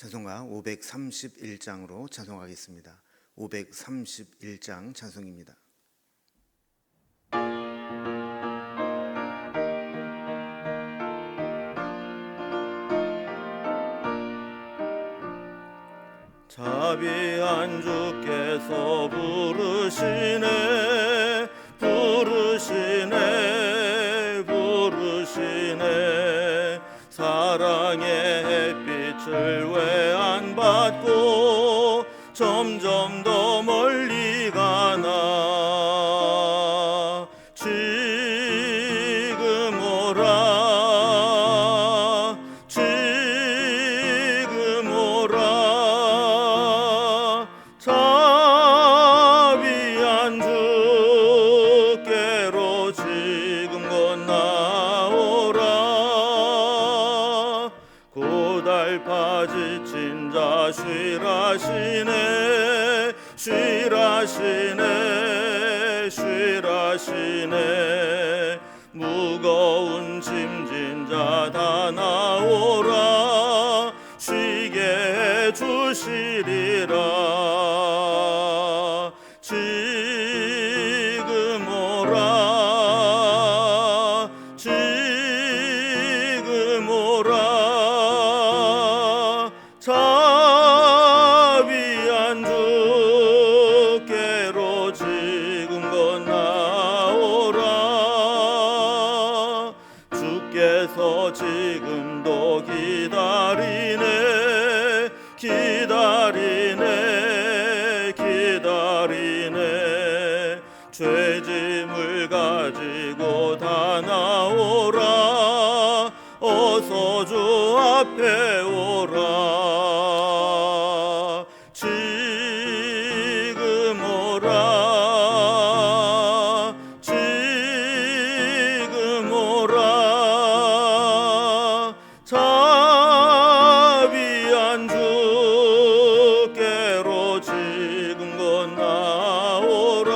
찬송가 531장으로 찬송하겠습니다. 531장 찬송입니다. 자비한 주께서 부르시네 부르시네 부르시네 사랑의 햇빛을 왜 안 받고 점점 더 멀리 가나 지금 오라 지금 오라 자비한 주께로 지금 건너오라 고달파 지친 자 쉬라시네 쉬라시네 쉬라시네 무거운 짐진 자 다 나오라 쉬게 해주시리라 지금 오라 지금 오라 자비한 주께로 지금 건너오라 주께서 지금도 기다리네 기다리네 기다리네 죄짐을 가지고 다 나오라 어서 주 앞에 오라 지금 오라 지금 오라 자비한 주께로 지금 건너오라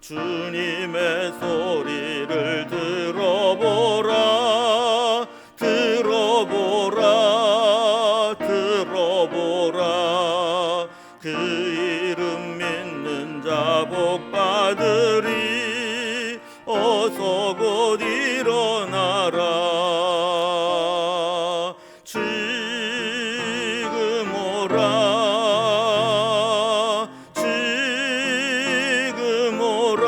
주님의 소리를 들어보라 들어보라 들어보라 그 이름 믿는 자 복받으리 어서 곧 일어나라 지금 오라 지금 오라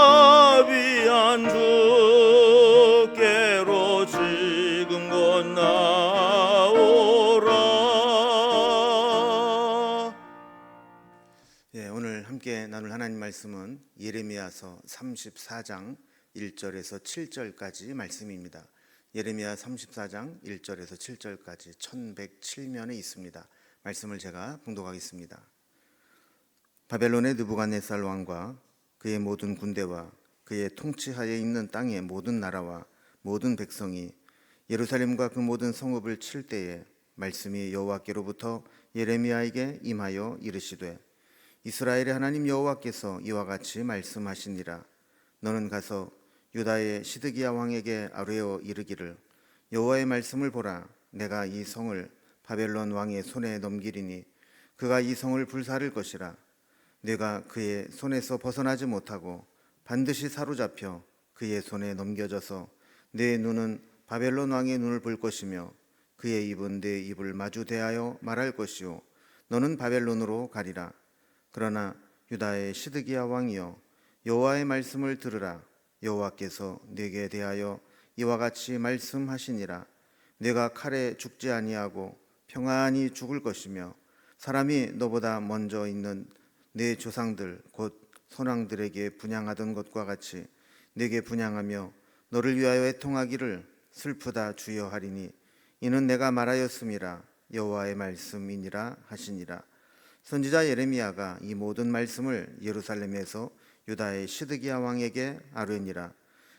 자비한 주께로 지금 건너오라. 오늘 함께 나눌 하나님 말씀은 예레미야서 34장 1절에서 7절까지 말씀입니다. 예레미야 34장 1절에서 7절까지 1107면에 있습니다. 말씀을 제가 봉독하겠습니다. 바벨론의 느부갓네살 왕과 그의 모든 군대와 그의 통치하에 있는 땅의 모든 나라와 모든 백성이 예루살렘과 그 모든 성읍을 칠 때에 말씀이 여호와께로부터 예레미야에게 임하여 이르시되 이스라엘의 하나님 여호와께서 이와 같이 말씀하시니라 너는 가서 유다의 시드기야 왕에게 아뢰어 이르기를 여호와의 말씀을 보라 내가 이 성을 바벨론 왕의 손에 넘기리니 그가 이 성을 불사를 것이라 내가 그의 손에서 벗어나지 못하고 반드시 사로잡혀 그의 손에 넘겨져서 내 눈은 바벨론 왕의 눈을 볼 것이며 그의 입은 내 입을 마주 대하여 말할 것이요 너는 바벨론으로 가리라 그러나 유다의 시드기야 왕이여 여호와의 말씀을 들으라 여호와께서 네게 대하여 이와 같이 말씀하시니라 네가 칼에 죽지 아니하고 평안히 죽을 것이며 사람이 너보다 먼저 있는 네 조상들 곧 선왕들에게 분향하던 것과 같이 네게 분향하며 너를 위하여 애통하기를 슬프다 주여 하리니 이는 내가 말하였음이라 여호와의 말씀이니라 하시니라. 선지자 예레미야가 이 모든 말씀을 예루살렘에서 유다의 시드기야 왕에게 아뢰니라.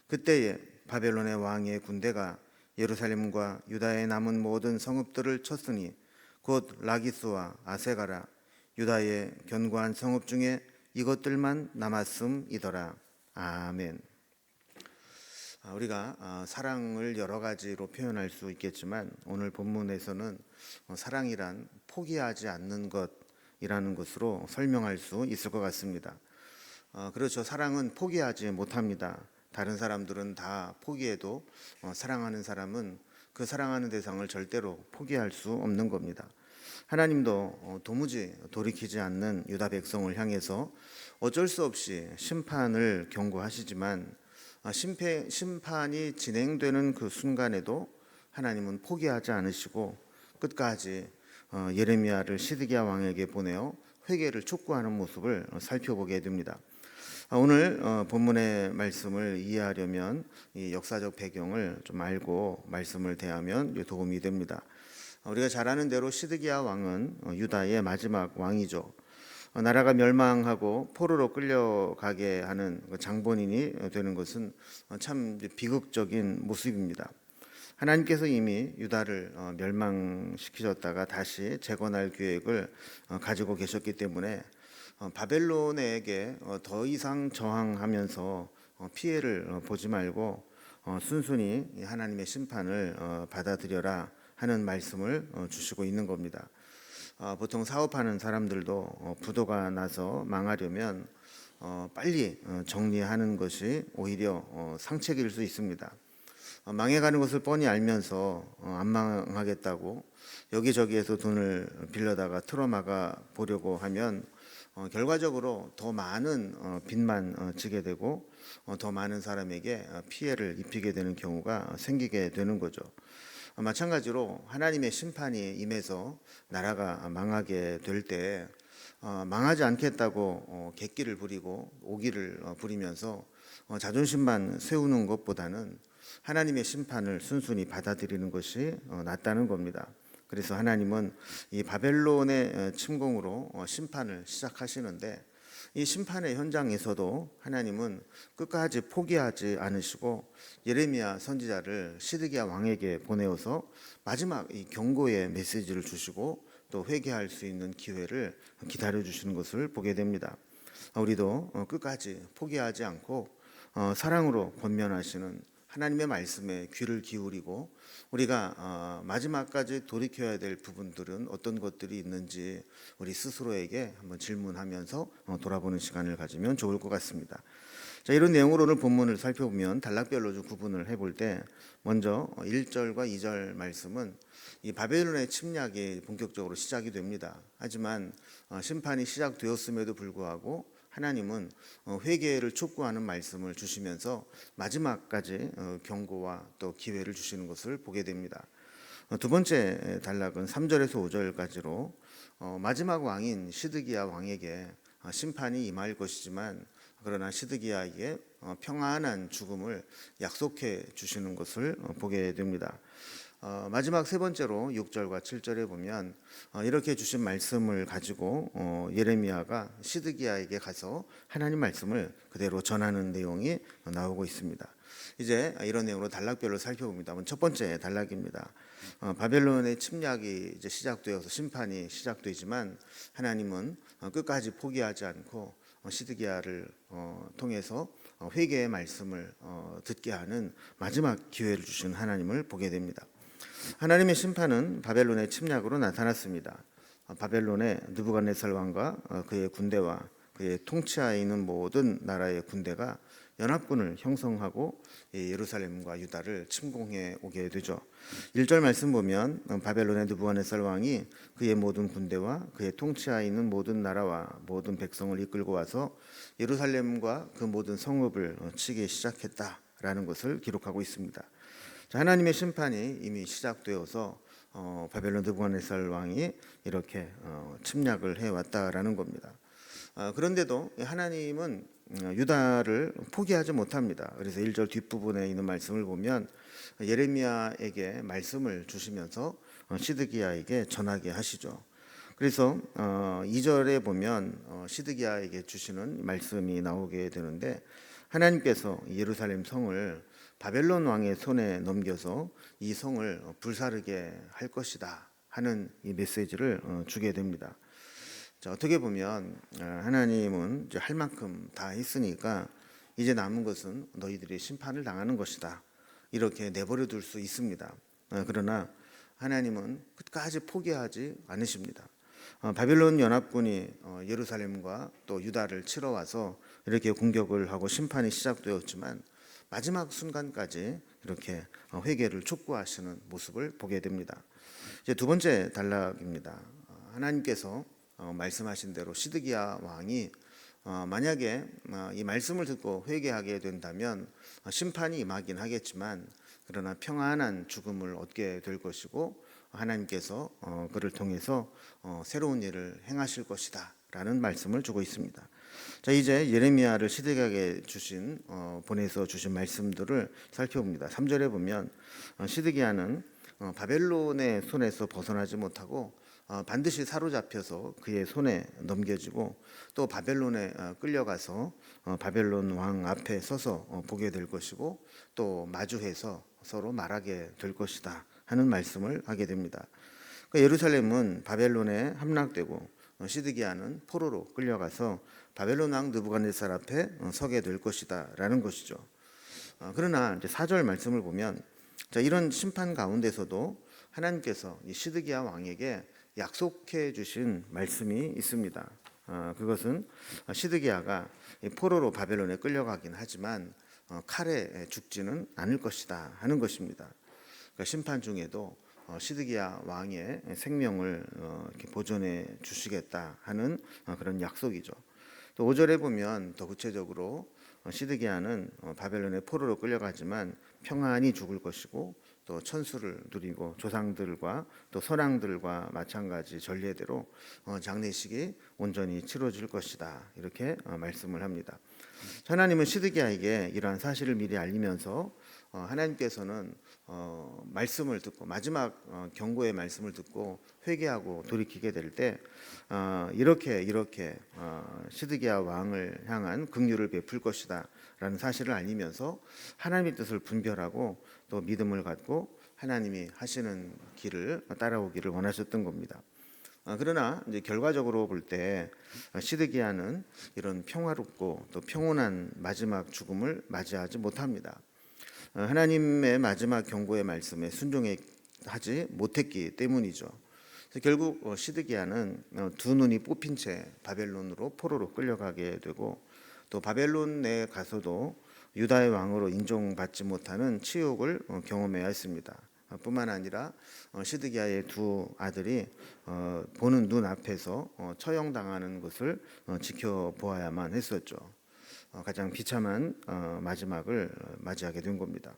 그때에 바벨론의 왕의 군대가 예루살렘과 유다의 남은 모든 성읍들을 쳤으니 곧 라기스와 아세가라 유다의 견고한 성읍 중에 이것들만 남았음이더라. 아멘. 우리가 사랑을 여러 가지로 표현할 수 있겠지만 오늘 본문에서는 사랑이란 포기하지 않는 것이라는 것으로 설명할 수 있을 것 같습니다. 그렇죠. 사랑은 포기하지 못합니다. 다른 사람들은 다 포기해도 사랑하는 사람은 그 사랑하는 대상을 절대로 포기할 수 없는 겁니다. 하나님도 도무지 돌이키지 않는 유다 백성을 향해서 어쩔 수 없이 심판을 경고하시지만 심판이 진행되는 그 순간에도 하나님은 포기하지 않으시고 끝까지 예레미야를 시드기야 왕에게 보내어 회개를 촉구하는 모습을 살펴보게 됩니다. 오늘 본문의 말씀을 이해하려면 이 역사적 배경을 좀 알고 말씀을 대하면 도움이 됩니다. 우리가 잘 아는 대로 시드기야 왕은 유다의 마지막 왕이죠. 나라가 멸망하고 포로로 끌려가게 하는 장본인이 되는 것은 참 비극적인 모습입니다. 하나님께서 이미 유다를 멸망시키셨다가 다시 재건할 계획을 가지고 계셨기 때문에 바벨론에게 더 이상 저항하면서 피해를 보지 말고 순순히 하나님의 심판을 받아들여라 하는 말씀을 주시고 있는 겁니다. 보통 사업하는 사람들도 부도가 나서 망하려면 빨리 정리하는 것이 오히려 상책일 수 있습니다. 망해가는 것을 뻔히 알면서 안 망하겠다고 여기저기에서 돈을 빌려다가 틀어막아 보려고 하면 결과적으로 더 많은 빚만 지게 되고 더 많은 사람에게 피해를 입히게 되는 경우가 생기게 되는 거죠. 마찬가지로 하나님의 심판이 임해서 나라가 망하게 될 때 망하지 않겠다고 객기를 부리고 오기를 부리면서 자존심만 세우는 것보다는 하나님의 심판을 순순히 받아들이는 것이 낫다는 겁니다. 그래서 하나님은 이 바벨론의 침공으로 심판을 시작하시는데 이 심판의 현장에서도 하나님은 끝까지 포기하지 않으시고 예레미야 선지자를 시드기야 왕에게 보내어서 마지막 이 경고의 메시지를 주시고 또 회개할 수 있는 기회를 기다려 주시는 것을 보게 됩니다. 우리도 끝까지 포기하지 않고 사랑으로 권면하시는 하나님의 말씀에 귀를 기울이고 우리가 마지막까지 돌이켜야 될 부분들은 어떤 것들이 있는지 우리 스스로에게 한번 질문하면서 돌아보는 시간을 가지면 좋을 것 같습니다. 자, 이런 내용으로 오늘 본문을 살펴보면 단락별로 좀 구분을 해볼 때 먼저 1절과 2절 말씀은 이 바벨론의 침략이 본격적으로 시작이 됩니다. 하지만 심판이 시작되었음에도 불구하고 하나님은 회개를 촉구하는 말씀을 주시면서 마지막까지 경고와 또 기회를 주시는 것을 보게 됩니다. 두 번째 단락은 3절에서 5절까지로 마지막 왕인 시드기야 왕에게 심판이 임할 것이지만 그러나 시드기야에게 평안한 죽음을 약속해 주시는 것을 보게 됩니다. 마지막 세 번째로 6절과 7절에 보면 이렇게 주신 말씀을 가지고 예레미야가 시드기야에게 가서 하나님 말씀을 그대로 전하는 내용이 나오고 있습니다. 이제 이런 내용으로 단락별로 살펴봅니다. 첫 번째 단락입니다. 바벨론의 침략이 이제 시작되어서 심판이 시작되지만 하나님은 끝까지 포기하지 않고 시드기야를 통해서 회개의 말씀을 듣게 하는 마지막 기회를 주신 하나님을 보게 됩니다. 하나님의 심판은 바벨론의 침략으로 나타났습니다. 바벨론의 느부갓네살 왕과 그의 군대와 그의 통치하에 있는 모든 나라의 군대가 연합군을 형성하고 예루살렘과 유다를 침공해 오게 되죠. 1절 말씀 보면 바벨론의 느부갓네살 왕이 그의 모든 군대와 그의 통치하에 있는 모든 나라와 모든 백성을 이끌고 와서 예루살렘과 그 모든 성읍을 치기 시작했다라는 것을 기록하고 있습니다. 하나님의 심판이 이미 시작되어서 바벨론 느부갓네살 왕이 이렇게 침략을 해왔다라는 겁니다. 그런데도 하나님은 유다를 포기하지 못합니다. 그래서 1절 뒷부분에 있는 말씀을 보면 예레미야에게 말씀을 주시면서 시드기야에게 전하게 하시죠. 그래서 2절에 보면 시드기야에게 주시는 말씀이 나오게 되는데 하나님께서 예루살렘 성을 바벨론 왕의 손에 넘겨서 이 성을 불사르게 할 것이다 하는 이 메시지를 주게 됩니다. 자, 어떻게 보면 하나님은 이제 할 만큼 다 했으니까 이제 남은 것은 너희들이 심판을 당하는 것이다. 이렇게 내버려 둘 수 있습니다. 그러나 하나님은 끝까지 포기하지 않으십니다. 바벨론 연합군이 예루살렘과 또 유다를 치러 와서 이렇게 공격을 하고 심판이 시작되었지만 마지막 순간까지 이렇게 회개를 촉구하시는 모습을 보게 됩니다. 이제 두 번째 단락입니다. 하나님께서 말씀하신 대로 시드기야 왕이 만약에 이 말씀을 듣고 회개하게 된다면 심판이 임하긴 하겠지만 그러나 평안한 죽음을 얻게 될 것이고 하나님께서 그를 통해서 새로운 일을 행하실 것이다 라는 말씀을 주고 있습니다. 자, 이제 예레미야를 시드기야에게 보내서 주신 말씀들을 살펴봅니다. 3절에 보면 시드기야는 바벨론의 손에서 벗어나지 못하고 반드시 사로잡혀서 그의 손에 넘겨지고 또 바벨론에 끌려가서 바벨론 왕 앞에 서서 보게 될 것이고 또 마주해서 서로 말하게 될 것이다 하는 말씀을 하게 됩니다. 예루살렘은 바벨론에 함락되고 시드기야는 포로로 끌려가서 바벨론 왕 느부갓네살 앞에 서게 될 것이다라는 것이죠. 그러나 이제 4절 말씀을 보면 이런 심판 가운데서도 하나님께서 이 시드기야 왕에게 약속해 주신 말씀이 있습니다. 그것은 시드기야가 포로로 바벨론에 끌려가긴 하지만 칼에 죽지는 않을 것이다 하는 것입니다. 그러니까 심판 중에도 시드기야 왕의 생명을 이렇게 보존해 주시겠다 하는 그런 약속이죠. 또 5절에 보면 더 구체적으로 시드기야는 바벨론의 포로로 끌려가지만 평안히 죽을 것이고 또 천수를 누리고 조상들과 또 선왕들과 마찬가지 전례대로 장례식이 온전히 치러질 것이다 이렇게 말씀을 합니다. 하나님은 시드기야에게 이러한 사실을 미리 알리면서 하나님께서는 말씀을 듣고 마지막 경고의 말씀을 듣고 회개하고 돌이키게 될 때 이렇게 시드기야 왕을 향한 긍휼을 베풀 것이다라는 사실을 알리면서 하나님의 뜻을 분별하고 또 믿음을 갖고 하나님이 하시는 길을 따라오기를 원하셨던 겁니다. 그러나 이제 결과적으로 볼 때 시드기야는 이런 평화롭고 또 평온한 마지막 죽음을 맞이하지 못합니다. 하나님의 마지막 경고의 말씀에 순종하지 못했기 때문이죠. 그래서 결국 시드기야는 두 눈이 뽑힌 채 바벨론으로 포로로 끌려가게 되고 또 바벨론에 가서도 유다의 왕으로 인정받지 못하는 치욕을 경험해야 했습니다. 뿐만 아니라 시드기야의 두 아들이 보는 눈 앞에서 처형당하는 것을 지켜보아야만 했었죠. 가장 비참한 마지막을 맞이하게 된 겁니다.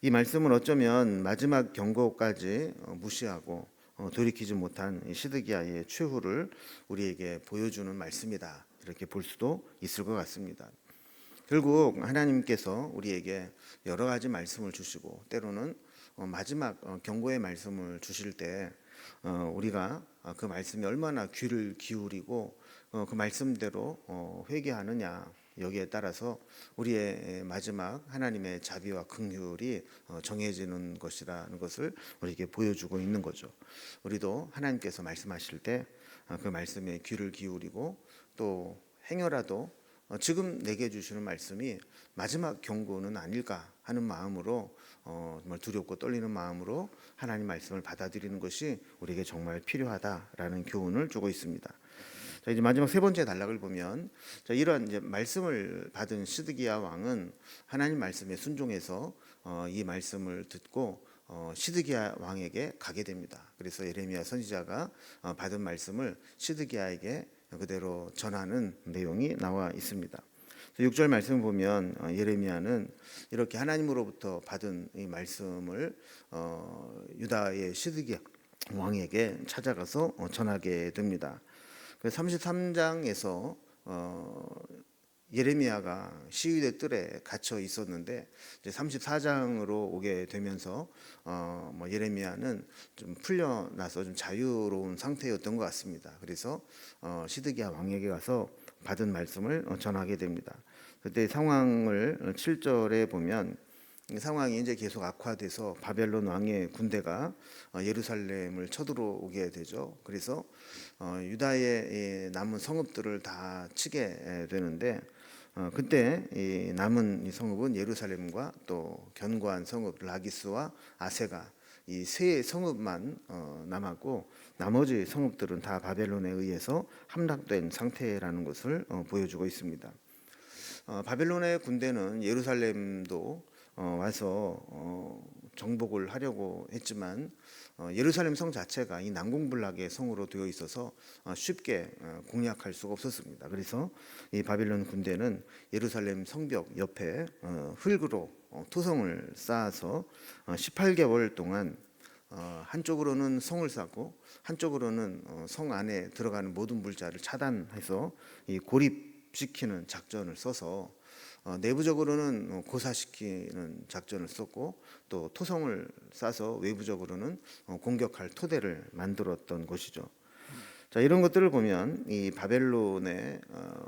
이 말씀은 어쩌면 마지막 경고까지 무시하고 돌이키지 못한 시드기야의 최후를 우리에게 보여주는 말씀이다 이렇게 볼 수도 있을 것 같습니다. 결국 하나님께서 우리에게 여러 가지 말씀을 주시고 때로는 마지막 경고의 말씀을 주실 때 우리가 그 말씀에 얼마나 귀를 기울이고 그 말씀대로 회개하느냐 여기에 따라서 우리의 마지막 하나님의 자비와 긍휼이 정해지는 것이라는 것을 우리에게 보여주고 있는 거죠. 우리도 하나님께서 말씀하실 때 그 말씀에 귀를 기울이고 또 행여라도 지금 내게 주시는 말씀이 마지막 경고는 아닐까 하는 마음으로 정말 두렵고 떨리는 마음으로 하나님 말씀을 받아들이는 것이 우리에게 정말 필요하다라는 교훈을 주고 있습니다. 자, 이제 마지막 세 번째 단락을 보면 이런 이제 말씀을 받은 시드기야 왕은 하나님 말씀에 순종해서 이 말씀을 듣고 시드기야 왕에게 가게 됩니다. 그래서 예레미야 선지자가 받은 말씀을 시드기야에게 그대로 전하는 내용이 나와 있습니다. 6절 말씀을 보면 예레미야는 이렇게 하나님으로부터 받은 이 말씀을 유다의 시드기야 왕에게 찾아가서 전하게 됩니다. 33장에서 예레미야가 시위대 뜰에 갇혀 있었는데 이제 34장으로 오게 되면서 예레미야는 좀 풀려나서 좀 자유로운 상태였던 것 같습니다. 그래서 시드기야 왕에게 가서 받은 말씀을 전하게 됩니다. 그때 상황을 7절에 보면 상황이 이제 계속 악화돼서 바벨론 왕의 군대가 예루살렘을 쳐들어오게 되죠. 그래서 유다의 남은 성읍들을 다 치게 되는데 그때 이 남은 이 성읍은 예루살렘과 또 견고한 성읍 라기스와 아세가 이 세 성읍만 남았고 나머지 성읍들은 다 바벨론에 의해서 함락된 상태라는 것을 보여주고 있습니다. 바벨론의 군대는 예루살렘도 와서 정복을 하려고 했지만 예루살렘 성 자체가 이 난공불락의 성으로 되어 있어서 쉽게 공략할 수가 없었습니다. 그래서 이 바벨론 군대는 예루살렘 성벽 옆에 흙으로 토성을 쌓아서 18개월 동안 한쪽으로는 성을 쌓고 한쪽으로는 성 안에 들어가는 모든 물자를 차단해서 이 고립시키는 작전을 써서 내부적으로는 고사시키는 작전을 썼고 또 토성을 싸서 외부적으로는 공격할 토대를 만들었던 것이죠. 자, 이런 것들을 보면 이 바벨론의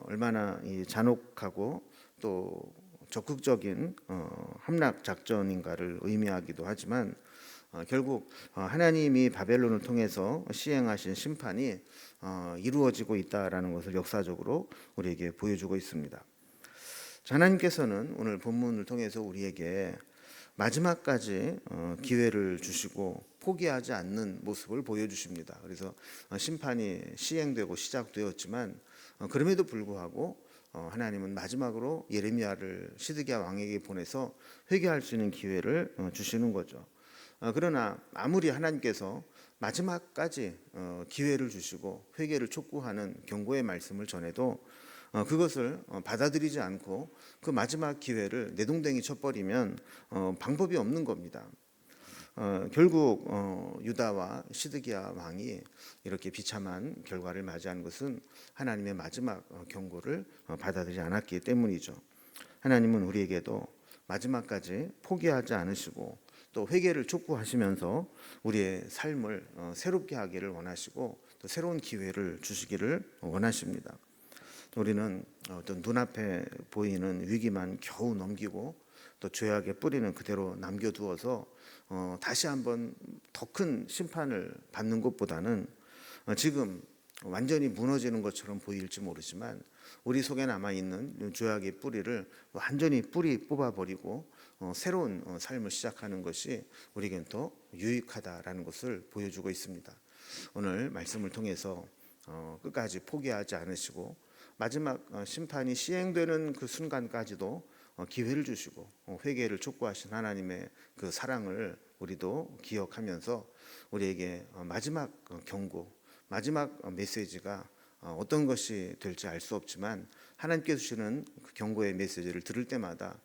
얼마나 이 잔혹하고 또 적극적인 함락 작전인가를 의미하기도 하지만 결국 하나님이 바벨론을 통해서 시행하신 심판이 이루어지고 있다라는 것을 역사적으로 우리에게 보여주고 있습니다. 하나님께서는 오늘 본문을 통해서 우리에게 마지막까지 기회를 주시고 포기하지 않는 모습을 보여주십니다. 그래서 심판이 시행되고 시작되었지만 그럼에도 불구하고 하나님은 마지막으로 예레미야를 시드기야 왕에게 보내서 회개할 수 있는 기회를 주시는 거죠. 그러나 아무리 하나님께서 마지막까지 기회를 주시고 회개를 촉구하는 경고의 말씀을 전해도 그것을 받아들이지 않고 그 마지막 기회를 내동댕이 쳐버리면 방법이 없는 겁니다. 결국 유다와 시드기야 왕이 이렇게 비참한 결과를 맞이한 것은 하나님의 마지막 경고를 받아들이지 않았기 때문이죠. 하나님은 우리에게도 마지막까지 포기하지 않으시고 또 회개를 촉구하시면서 우리의 삶을 새롭게 하기를 원하시고 또 새로운 기회를 주시기를 원하십니다. 우리는 어떤 눈앞에 보이는 위기만 겨우 넘기고 또 죄악의 뿌리는 그대로 남겨두어서 다시 한번 더 큰 심판을 받는 것보다는 지금 완전히 무너지는 것처럼 보일지 모르지만 우리 속에 남아있는 죄악의 뿌리를 완전히 뿌리 뽑아버리고 새로운 삶을 시작하는 것이 우리에겐 더 유익하다라는 것을 보여주고 있습니다. 오늘 말씀을 통해서 끝까지 포기하지 않으시고 마지막 심판이 시행되는 그 순간까지도 기회를 주시고 회개를 촉구하신 하나님의 그 사랑을 우리도 기억하면서 우리에게 마지막 경고, 마지막 메시지가 어떤 것이 될지 알 수 없지만 하나님께서 주시는 그 경고의 메시지를 들을 때마다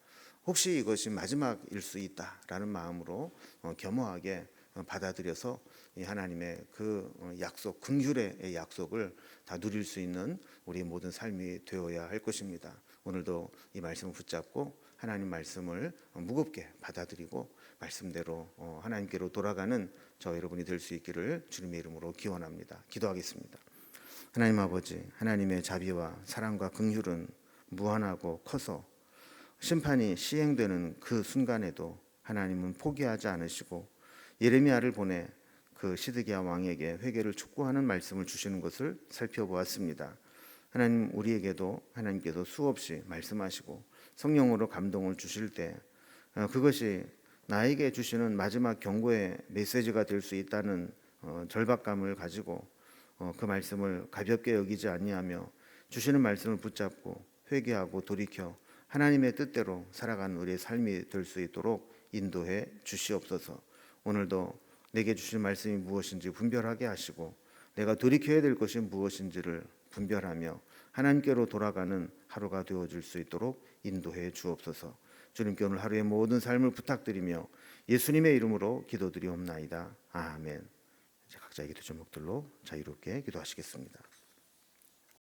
혹시 이것이 마지막일 수 있다라는 마음으로 겸허하게 받아들여서 이 하나님의 그 약속, 긍휼의 약속을 다 누릴 수 있는 우리 모든 삶이 되어야 할 것입니다. 오늘도 이 말씀을 붙잡고 하나님 말씀을 무겁게 받아들이고 말씀대로 하나님께로 돌아가는 저 여러분이 될 수 있기를 주님의 이름으로 기원합니다. 기도하겠습니다. 하나님 아버지, 하나님의 자비와 사랑과 긍휼은 무한하고 커서 심판이 시행되는 그 순간에도 하나님은 포기하지 않으시고 예레미야를 보내 그 시드기야 왕에게 회개를 촉구하는 말씀을 주시는 것을 살펴보았습니다. 하나님, 우리에게도 하나님께서 수없이 말씀하시고 성령으로 감동을 주실 때 그것이 나에게 주시는 마지막 경고의 메시지가 될 수 있다는 절박감을 가지고 그 말씀을 가볍게 여기지 아니하며 주시는 말씀을 붙잡고 회개하고 돌이켜 하나님의 뜻대로 살아가는 우리의 삶이 될 수 있도록 인도해 주시옵소서. 오늘도 내게 주신 말씀이 무엇인지 분별하게 하시고 내가 돌이켜야 될 것이 무엇인지를 분별하며 하나님께로 돌아가는 하루가 되어줄 수 있도록 인도해 주옵소서. 주님께 오늘 하루의 모든 삶을 부탁드리며 예수님의 이름으로 기도드리옵나이다. 아멘. 각자의 기도 제목들로 자유롭게 기도하시겠습니다.